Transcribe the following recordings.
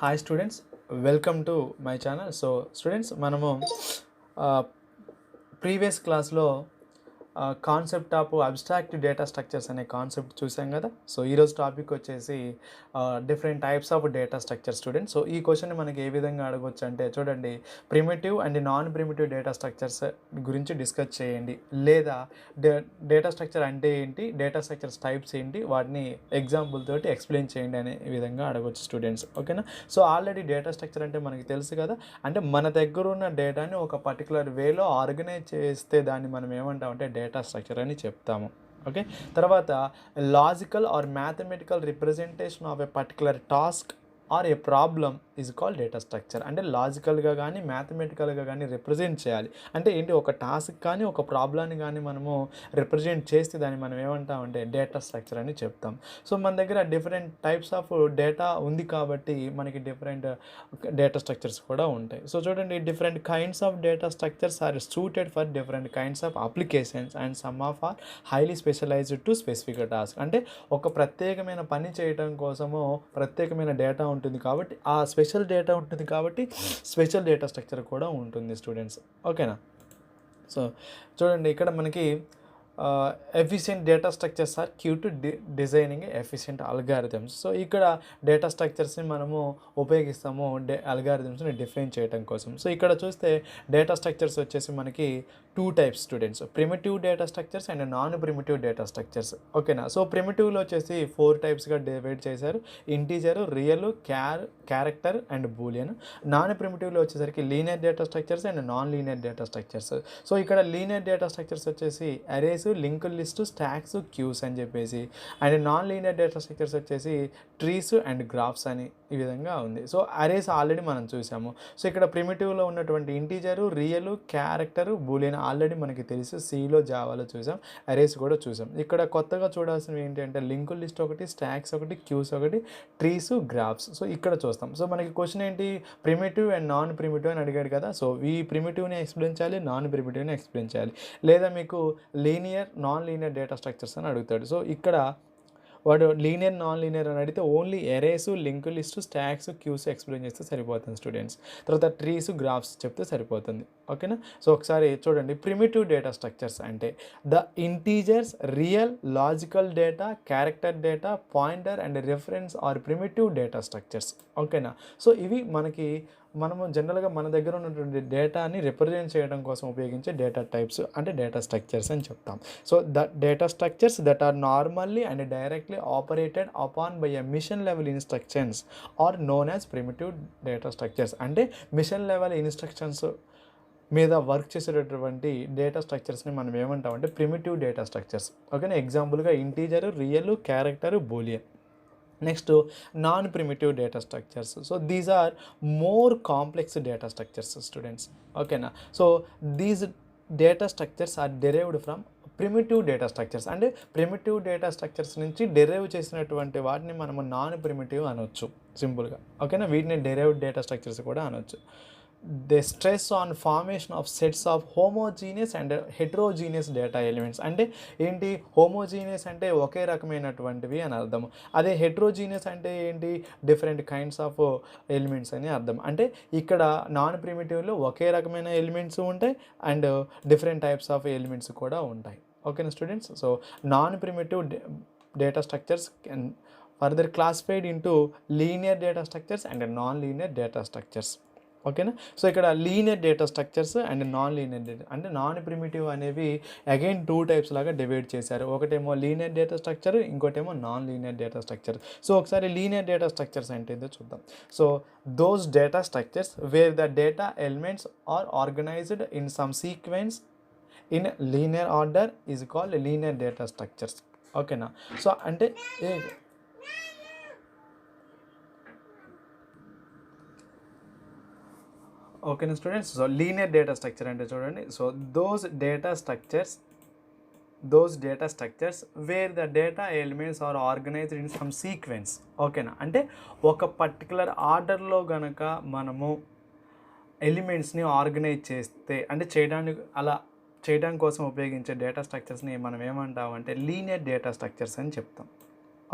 Hi students, welcome to my channel. So students, మనము previous క్లాస్లో concept of abstract data structures అనే concept చూసాం కదా. సో ఈరోజు టాపిక్ వచ్చేసి different types of data structure students. So ఈ క్వశ్చన్ మనకి ఏ విధంగా అడగవచ్చు అంటే, చూడండి, primitive and non primitive data structures గురించి డిస్కస్ చేయండి, లేదా డేటా స్ట్రక్చర్ అంటే ఏంటి, డేటా స్ట్రక్చర్స్ టైప్స్ ఏంటి, వాటిని ఎగ్జాంపుల్ తోటి ఎక్స్ప్లెయిన్ చేయండి అనే విధంగా అడగవచ్చు స్టూడెంట్స్. ఓకేనా. సో ఆల్రెడీ డేటా స్ట్రక్చర్ అంటే మనకి తెలుసు కదా, అంటే మన దగ్గర ఉన్న డేటాని ఒక పర్టికులర్ వేలో ఆర్గనైజ్ చేస్తే దాన్ని మనం ఏమంటామంటే డేటా స్ట్రక్చర్ అని చెప్తాము. ఓకే. తర్వాత logical are mathematical representation of a particular task are A problem is called data structure. అంటే లాజికల్గా కానీ మ్యాథమెటికల్గా కానీ రిప్రజెంట్ చేయాలి. అంటే ఏంటి, ఒక టాస్క్ కానీ ఒక ప్రాబ్లాన్ని కానీ మనము రిప్రజెంట్ చేస్తే దాన్ని మనం ఏమంటామంటే డేటా స్ట్రక్చర్ అని చెప్తాం. సో మన దగ్గర డిఫరెంట్ టైప్స్ ఆఫ్ డేటా ఉంది కాబట్టి మనకి డిఫరెంట్ డేటా స్ట్రక్చర్స్ కూడా ఉంటాయి. సో చూడండి, different kinds of data structures are suited for different kinds of applications and some of are highly specialised to specific task. అంటే ఒక ప్రత్యేకమైన పని చేయడం కోసము ప్రత్యేకమైన డేటా ఉంటుంది కాబట్టి, ఆ స్పెషల్ డేటా ఉంటుంది కాబట్టి స్పెషల్ డేటా స్ట్రక్చర్ కూడా ఉంటుంది స్టూడెంట్స్. ఓకేనా. సో చూడండి, ఇక్కడ మనకి efficient data structures are key to designing efficient algorithms. So ఇక్కడ డేటా స్ట్రక్చర్స్ని మనము ఉపయోగిస్తాము అల్గారిథమ్స్ని డిఫైన్ చేయడం కోసం. సో ఇక్కడ చూస్తే డేటా స్ట్రక్చర్స్ వచ్చేసి మనకి two types students, primitive data structures and non primitive data structures. ఓకేనా. సో ప్రిమిటివ్లో వచ్చేసి 4 టైప్స్గా డివైడ్ చేశారు: integer, real, character and Boolean. Non ప్రిమిటివ్లో వచ్చేసరికి linear data structures and non linear data structures. So ఇక్కడ లీనియర్ డేటా స్ట్రక్చర్స్ వచ్చేసి arrays, linked list, stacks, queues అని చెప్పేసి, and non linear data structures వచ్చేసి ట్రీస్ అండ్ గ్రాఫ్స్ అని ఈ విధంగా ఉంది. సో అరేస్ ఆల్రెడీ మనం చూసాము. సో ఇక్కడ ప్రిమిటివ్లో ఉన్నటువంటి integer, real, character, Boolean already మనకి తెలుసు, సిలో, జావాలో చూసాం, అరేస్ కూడా చూసాం. ఇక్కడ కొత్తగా చూడాల్సినవి ఏంటి అంటే లింక్డ్ లిస్ట్ ఒకటి, స్టాక్స్ ఒకటి, క్యూస్ ఒకటి, ట్రీస్, గ్రాఫ్స్. సో ఇక్కడ చూస్తాం. సో మనకి క్వశ్చన్ ఏంటి, ప్రిమిటివ్ అండ్ నాన్ ప్రిమిటివ్ అని అడిగాడు కదా. సో ఈ ప్రిమిటివ్ని ఎక్స్ప్లెయిన్ చేయాలి, నాన్ ప్రిమిటివ్ని ఎక్స్ప్లెయిన్ చేయాలి, లేదా మీకు linear, non linear data structures అని అడుగుతాడు. సో ఇక్కడ వాడు లీనియర్, నాన్ లీనియర్ అని అడిగితే only arrays, link list, stacks, queues explain చేస్తే సరిపోతుంది స్టూడెంట్స్. తర్వాత ట్రీస్, గ్రాఫ్స్ చెప్తే సరిపోతుంది. ఓకేనా. సో ఒకసారి చూడండి, ప్రిమిటివ్ డేటా స్ట్రక్చర్స్ అంటే the integers, real, logical data, character data, pointer and reference are primitive data structures. ఓకేనా. సో ఇవి మనము జనరల్గా మన దగ్గర ఉన్నటువంటి డేటాని రిప్రజెంట్ చేయడం కోసం ఉపయోగించే డేటా టైప్స్ అంటే డేటా స్ట్రక్చర్స్ అని చెప్తాం. So the data structures that are normally and directly operated upon by a machine level instructions are known as primitive data structures. అంటే మిషన్ లెవెల్ ఇన్స్ట్రక్షన్స్ మీద వర్క్ చేసేటటువంటి data స్ట్రక్చర్స్ని మనం ఏమంటామంటే primitive data structures. ఓకేనా. ఎగ్జాంపుల్గా integer, real, character, Boolean. Next non primitive data structures. So these are more complex data structures students. ఓకేనా. So these data structures are derived from primitive data structures. అంటే primitive data structures నుంచి derive చేసినటువంటి వాటిని మనము non primitive అనొచ్చు సింపుల్గా. ఓకేనా. వీటిని డెరైవ్డ్ డేటా స్ట్రక్చర్స్ కూడా అనొచ్చు. They stress on formation of sets of homogeneous and heterogeneous data elements. అంటే ఏంటి, హోమోజీనియస్ అంటే ఒకే రకమైనటువంటివి అని అర్థం, అదే హెట్రోజీనియస్ అంటే ఏంటి, డిఫరెంట్ కైండ్స్ ఆఫ్ ఎలిమెంట్స్ అని అర్థం. అంటే ఇక్కడ నాన్ ప్రిమిటివ్లో ఒకే రకమైన ఎలిమెంట్స్ ఉంటాయి and different types of elements కూడా ఉంటాయి. ఓకేనా students. So non primitive data structures can further classified into linear data structures and non linear data structures. ఓకేనా. సో ఇక్కడ linear data structures and non linear data అంటే non primitive అనేవి again 2 types లాగా divide చేశారు. ఒకటేమో linear data structure, ఇంకోటేమో non linear data structure. So ఒకసారి linear data structures అంటే ఏదో చూద్దాం. So those data structures where the data elements are organised in some sequence in linear order is called linear data structures. ఓకేనా. So అంటే ఓకేనా students. So linear data structure అంటే చూడండి, so those data structures where the data elements are organised in some sequence. ఓకేనా. అంటే ఒక particular ఆర్డర్లో గనక మనము ఎలిమెంట్స్ని ఆర్గనైజ్ చేస్తే, అంటే చేయడానికి కోసం ఉపయోగించే డేటా స్ట్రక్చర్స్ని మనం ఏమంటామంటే లీనియర్ డేటా స్ట్రక్చర్స్ అని చెప్తాం.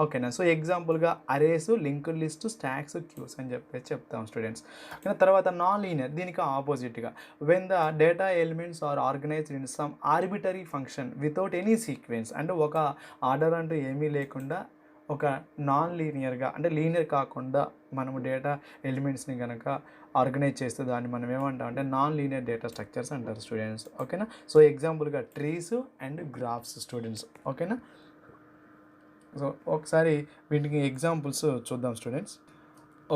ఓకేనా. సో ఎగ్జాంపుల్గా arrays, linked list, stacks, queues అని చెప్పేసి చెప్తాం స్టూడెంట్స్. ఓకేనా. తర్వాత నాన్ లీనియర్, దీనికి ఆపోజిట్గా when the data elements are organised in some arbitrary function without any sequence, అంటే ఒక ఆర్డర్ అంటూ ఏమీ లేకుండా ఒక నాన్ లీనియర్గా, అంటే లీనియర్ కాకుండా మనము డేటా ఎలిమెంట్స్ని కనుక ఆర్గనైజ్ చేస్తే దాన్ని మనం ఏమంటాం అంటే నాన్ లీనియర్ డేటా స్ట్రక్చర్స్ అంటారు స్టూడెంట్స్. ఓకేనా. సో ఎగ్జాంపుల్గా ట్రీస్ అండ్ గ్రాఫ్స్ స్టూడెంట్స్. ఓకేనా. సో ఒకసారి వీటికి ఎగ్జాంపుల్స్ చూద్దాం స్టూడెంట్స్.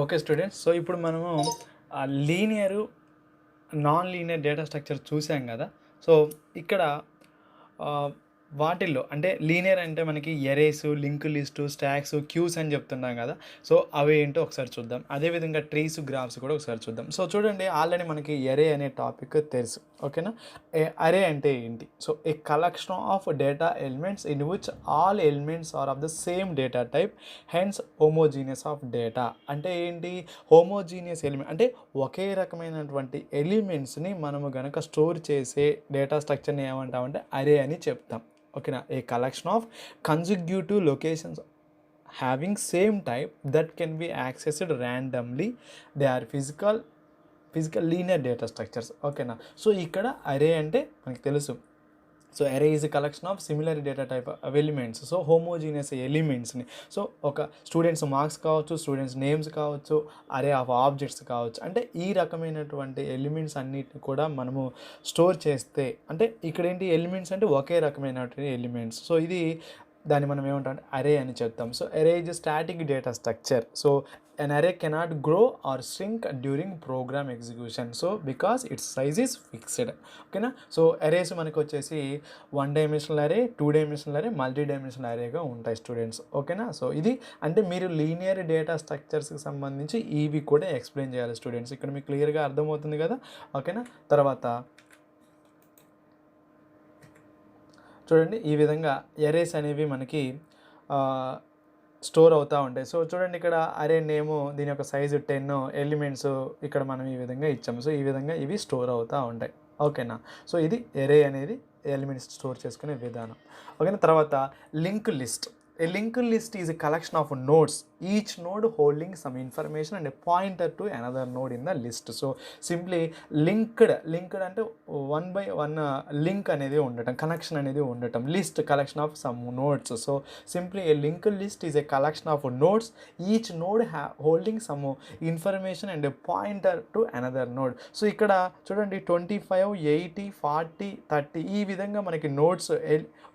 ఓకే స్టూడెంట్స్, సో ఇప్పుడు మనము linear, non linear data structure చూసాం కదా. సో ఇక్కడ వాటిల్లో అంటే లీనియర్ అంటే మనకి arrays, link list, stacks, queues అని చెప్తున్నాం కదా. సో అవి ఏంటో ఒకసారి చూద్దాం. అదేవిధంగా ట్రీస్, గ్రాఫ్స్ కూడా ఒకసారి చూద్దాం. సో చూడండి, ఆల్రెడీ మనకి ఎరే అనే టాపిక్ తెలుసు. ఓకేనా. అరే అంటే ఏంటి? So a collection of data elements in which all elements are of the same data type, hence homogeneous of data. అంటే ఏంటి? హోమోజీనియస్ ఎలిమెంట్ అంటే ఒకే రకమైనటువంటి ఎలిమెంట్స్ని మనము గనక స్టోర్ చేసే డేటా స్ట్రక్చర్ని ఏమంటామంటే అరే అని చెప్తాం. ఓకేనా. A collection of consecutive locations having same type that can be accessed randomly. They are physical linear data structures. ఓకేనా. సో ఇక్కడ అరే అంటే మనకి తెలుసు. So array is a collection of similar data type of elements. So homogeneous ఎలిమెంట్స్ని, so ఒక students marks కావచ్చు, students names కావచ్చు, array of objects కావచ్చు, అంటే ఈ రకమైనటువంటి ఎలిమెంట్స్ అన్నిటిని కూడా మనము స్టోర్ చేస్తే, అంటే ఇక్కడ ఏంటి ఎలిమెంట్స్ అంటే ఒకే రకమైనటువంటి ఎలిమెంట్స్. సో ఇది దాన్ని మనం ఏమంటాం అంటే అరే అని చెప్తాం. So array is static data structure. So an array cannot grow or shrink during program execution, so because its size is fixed. ఓకేనా. సో అరేస్ మనకు వచ్చేసి 1 డైమెన్షనల్ అరే, 2 డైమెన్షనల్ అరే, మల్టీ డైమెన్షనల్ అరేగా ఉంటాయి స్టూడెంట్స్. ఓకేనా. సో ఇది అంటే మీరు లీనియర్ డేటా స్ట్రక్చర్స్కి సంబంధించి ఇవి కూడా ఎక్స్ప్లెయిన్ చేయాలి స్టూడెంట్స్. ఇక్కడ మీకు క్లియర్గా అర్థమవుతుంది కదా. ఓకేనా. తర్వాత చూడండి, ఈ విధంగా అరేస్ అనేవి మనకి స్టోర్ అవుతూ ఉంటాయి. సో చూడండి, ఇక్కడ అరే నేము, దీని యొక్క సైజు 10, ఎలిమెంట్స్ ఇక్కడ మనం ఈ విధంగా ఇచ్చాము. సో ఈ విధంగా ఇవి స్టోర్ అవుతూ ఉంటాయి. ఓకేనా. సో ఇది అరే అనేది ఎలిమెంట్స్ స్టోర్ చేసుకునే విధానం. ఓకేనా. తర్వాత link list. A linked list is a collection of nodes, each node holding some information and a pointer to another node in the list. So simply linked అంటే 1 by 1 లింక్ అనేది ఉండటం, connection అనేది ఉండటం. List collection of some nodes. So simply A linked list is A collection of nodes, each node holding some information and A pointer to another node. So ఇక్కడ చూడండి 25, 80, 40, 30 ఈ విధంగా మనకి నోడ్స్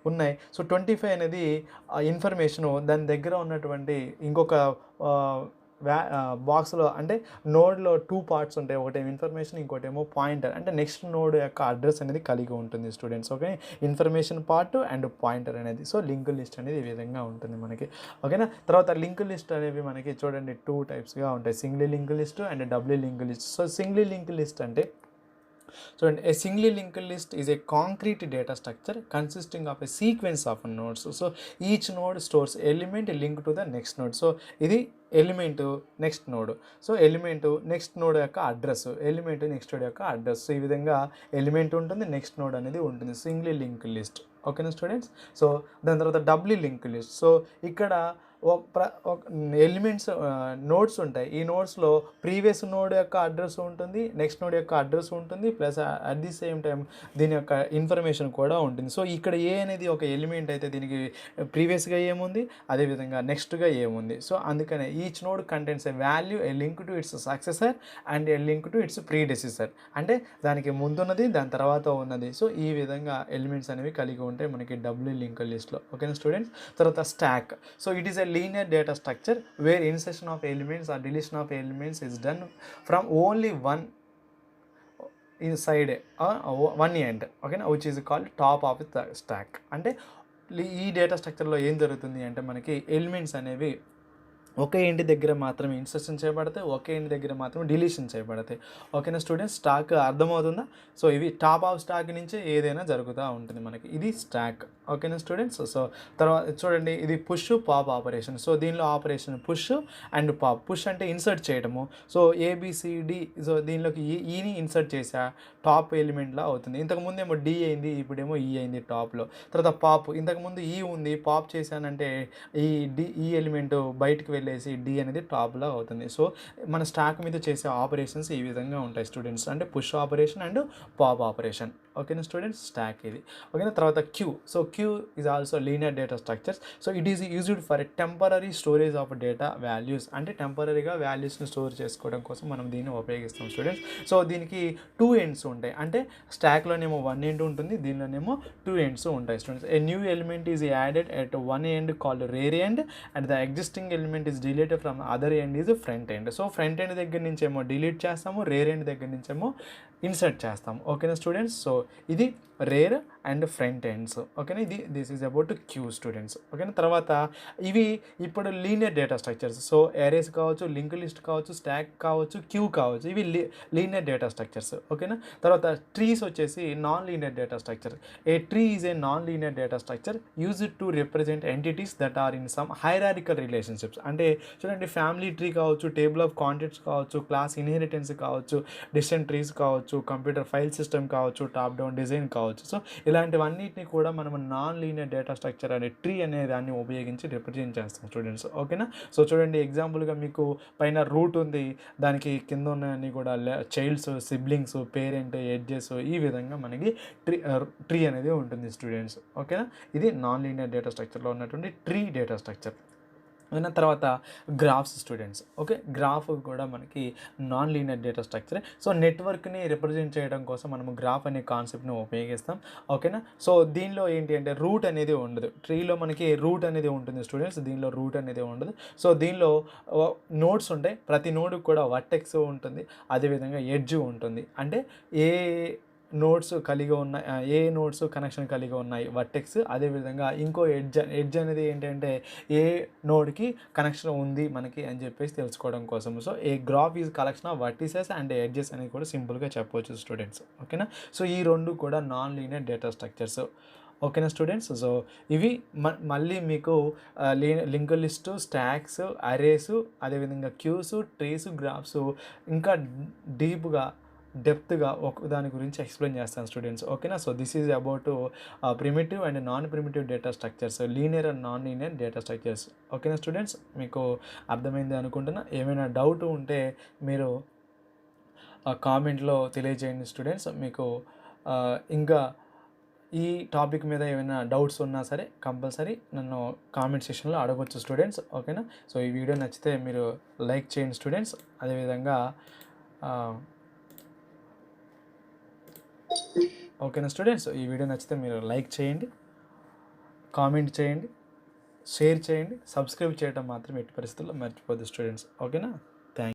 ఉన్నాయి. సో 25 అనేది ఇన్ఫర్మేషను దాని దగ్గర ఉన్నటువంటి ఇంకొక బాక్స్లో, అంటే నోడ్లో 2 పార్ట్స్ ఉంటాయి. ఒకటేమో ఇన్ఫర్మేషన్, ఇంకోటేమో పాయింటర్, అంటే నెక్స్ట్ నోడ్ యొక్క అడ్రస్ అనేది కలిగి ఉంటుంది students. Okay. Information part and pointer అనేది. సో లింక్ లిస్ట్ అనేది ఈ విధంగా ఉంటుంది మనకి. ఓకేనా. తర్వాత లింక్ లిస్ట్ అనేవి మనకి చూడండి 2 టైప్స్గా ఉంటాయి, single link list and double link list. So single link list అంటే చూడండి, a single link list is a concrete data structure consisting of a sequence of nodes. So each node stores element link to the next node. So ఇది element next node, so element next node యొక్క address, element next node యొక్క address. So ఈ విధంగా element ఉంటుంది, next node అనేది ఉంటుంది, single link list. ఓకేనా students. So దాని తర్వాత డబుల్ లింక్ లిస్ట్. సో ఇక్కడ ఎలిమెంట్స్ నోడ్స్ ఉంటాయి. ఈ నోడ్స్లో ప్రీవియస్ నోడ్ యొక్క అడ్రస్ ఉంటుంది, నెక్స్ట్ నోడ్ యొక్క అడ్రస్ ఉంటుంది, plus at the same time దీని యొక్క ఇన్ఫర్మేషన్ కూడా ఉంటుంది. సో ఇక్కడ ఏ అనేది ఒక ఎలిమెంట్ అయితే దీనికి ప్రీవియస్గా ఏముంది, అదేవిధంగా నెక్స్ట్గా ఏముంది. సో అందుకనే each node contents a value, a link to its successor and a link to its predecessor, అంటే దానికి ముందున్నది దాని తర్వాత ఉన్నది. సో ఈ విధంగా ఎలిమెంట్స్ అనేవి కలిగి ఉంటాయి మనకి డబుల్ లింక్ లిస్ట్లో. ఓకేనా స్టూడెంట్స్. తర్వాత stock. So it is a linear data structure where insertion of elements or deletion of elements is done from only one inside one end. Okay, which is called top of the stack. అంటే ఈ data స్ట్రక్చర్లో ఏం జరుగుతుంది అంటే మనకి elements అనేవి ఒకే ఇంటి దగ్గర మాత్రమే ఇన్సర్షన్ చేయబడతాయి, ఒకే ఇంటి దగ్గర మాత్రమే డిలీషన్ చేయబడతాయి. ఓకేనా స్టూడెంట్స్, స్టాక్ అర్థమవుతుందా? సో ఇవి టాప్ ఆఫ్ స్టాక్ నుంచి ఏదైనా జరుగుతూ ఉంటుంది మనకి, ఇది స్టాక్. ఓకేనా స్టూడెంట్స్. సో తర్వాత చూడండి, ఇది పుష్ పాప్ ఆపరేషన్. సో దీనిలో operation push and pop. Push అంటే ఇన్సర్ట్ చేయడము. సో ఏబిసిడి, సో దీనిలోకి ఈని ఇన్సర్ట్ చేసా టాప్ ఎలిమెంట్లా అవుతుంది. ఇంతకుముందు ఏమో డి అయింది, ఇప్పుడేమో ఈ అయింది టాప్లో. తర్వాత పాప్, ఇంతకుముందు ఈ ఉంది, పాప్ చేశానంటే ఈ ఎలిమెంట్ బయటికి వెళ్ళేసి డి అనేది టాప్లో అవుతుంది. సో మన స్టాక్ మీద చేసే ఆపరేషన్స్ ఈ విధంగా ఉంటాయి స్టూడెంట్స్, అంటే push operation and pop operation. ఓకేనా స్టూడెంట్స్, స్టాక్ ఇది. ఓకేనా, తర్వాత queue. So queue is also linear data structures. So it is used for temporary storage of data values, అంటే టెంపరరీగా వాల్యూస్ని స్టోర్ చేసుకోవడం కోసం మనం దీన్ని ఉపయోగిస్తాం స్టూడెంట్స్. సో దీనికి 2 ఎండ్స్ ఉంటాయి, అంటే స్టాక్లోనేమో 1 ఎండ్ ఉంటుంది, దీనిలోనేమో 2 ఎండ్స్ ఉంటాయి students. A new element is added at 1 end called rare end and the existing element is deleted from other end is front end. So front end దగ్గర నుంచి ఏమో delete చేస్తాము, rare end దగ్గర నుంచి ఏమో insert చేస్తాము. ఓకేనా స్టూడెంట్స్. సో ఇది రేర్ అండ్ ఫ్రంట్ ఎండ్స్. ఓకేనా, this is about queue students. ఓకేనా, తర్వాత ఇవి ఇప్పుడు linear data structures. So arrays కావచ్చు, లింక్ లిస్ట్ కావచ్చు, స్టాక్ కావచ్చు, క్యూ కావచ్చు, ఇవి లీనియర్ డేటా స్ట్రక్చర్స్. ఓకేనా, తర్వాత ట్రీస్ వచ్చేసి non linear data structure. A tree is a non linear data structure used to represent entities that are in some hierarchical relationships. అంటే చూడండి, ఫ్యామిలీ ట్రీ కావచ్చు, టేబుల్ ఆఫ్ కాంటెంట్స్ కావచ్చు, class inheritance కావచ్చు, distant trees కావచ్చు, computer file system కావచ్చు, top down design కావచ్చు. So ఇలాంటివన్నిటిని కూడా మనం నాన్ లీనియర్ డేటా స్ట్రక్చర్ అనే ట్రీ అనే దాన్ని ఉపయోగించి రిప్రజెంట్ చేస్తాం స్టూడెంట్స్. ఓకేనా, సో చూడండి, ఎగ్జాంపుల్గా మీకు పైన రూట్ ఉంది, దానికి కింద ఉన్నవన్నీ కూడా చైల్డ్స్, సిబ్లింగ్స్, పేరెంట్, ఎడ్జెస్, ఈ విధంగా మనకి ట్రీ అనేది ఉంటుంది స్టూడెంట్స్. ఓకేనా, ఇది నాన్ లీనియర్ డేటా స్ట్రక్చర్లో ఉన్నటువంటి ట్రీ డేటా స్ట్రక్చర్. అయిన తర్వాత గ్రాఫ్స్ స్టూడెంట్స్. ఓకే, గ్రాఫ్ కూడా మనకి నాన్ లీనియర్ డేటా స్ట్రక్చరే. సో నెట్వర్క్ని రిప్రజెంట్ చేయడం కోసం మనము గ్రాఫ్ అనే కాన్సెప్ట్ని ఉపయోగిస్తాం. ఓకేనా, సో దీనిలో ఏంటి అంటే రూట్ అనేది ఉండదు. ట్రీలో మనకి రూట్ అనేది ఉంటుంది స్టూడెంట్స్, దీనిలో రూట్ అనేది ఉండదు. సో దీనిలో నోడ్స్ ఉంటాయి, ప్రతి నోడ్కి కూడా వర్టెక్స్ ఉంటుంది, అదేవిధంగా ఎడ్జ్ ఉంటుంది. అంటే ఏ నోడ్స్ కలిగి ఉన్నాయి, ఏ నోడ్స్ కనెక్షన్ కలిగి ఉన్నాయి వర్టెక్స్, అదేవిధంగా ఇంకో ఎడ్జ్ అనేది ఏంటంటే ఏ నోడ్కి కనెక్షన్ ఉంది మనకి అని చెప్పేసి తెలుసుకోవడం కోసం. So A graph is collection of vertices and edges అనేది కూడా సింపుల్గా చెప్పవచ్చు స్టూడెంట్స్. ఓకేనా, సో ఈ రెండు కూడా నాన్ లీనియర్ డేటా స్ట్రక్చర్స్. ఓకేనా స్టూడెంట్స్. సో ఇవి మళ్ళీ మీకు లింక్ లిస్టు, స్టాక్స్, అరేసు, అదేవిధంగా క్యూస్, ట్రీస్, గ్రాఫ్స్ ఇంకా డెప్త్గా ఒక దాని గురించి ఎక్స్ప్లెయిన్ చేస్తాను స్టూడెంట్స్. ఓకేనా, so this is about primitive and non primitive data structures, linear and non linear data structures. ఓకేనా స్టూడెంట్స్, మీకు అర్థమైంది అనుకుంటున్నా. ఏమైనా డౌట్ ఉంటే మీరు కామెంట్లో తెలియజేయండి స్టూడెంట్స్. మీకు ఇంకా ఈ టాపిక్ మీద ఏమైనా డౌట్స్ ఉన్నా సరే కంపల్సరీ నన్ను కామెంట్ సెక్షన్లో అడగవచ్చు స్టూడెంట్స్. ఓకేనా, సో ఈ వీడియో నచ్చితే మీరు లైక్ చేయండి స్టూడెంట్స్. అదేవిధంగా ఓకేనా స్టూడెంట్స్, ఈ వీడియో నచ్చితే మీరు లైక్ చేయండి, కామెంట్ చేయండి, షేర్ చేయండి, సబ్స్క్రైబ్ చేయడం మాత్రం ఎట్టి పరిస్థితుల్లో మర్చిపోద్దు స్టూడెంట్స్. ఓకేనా.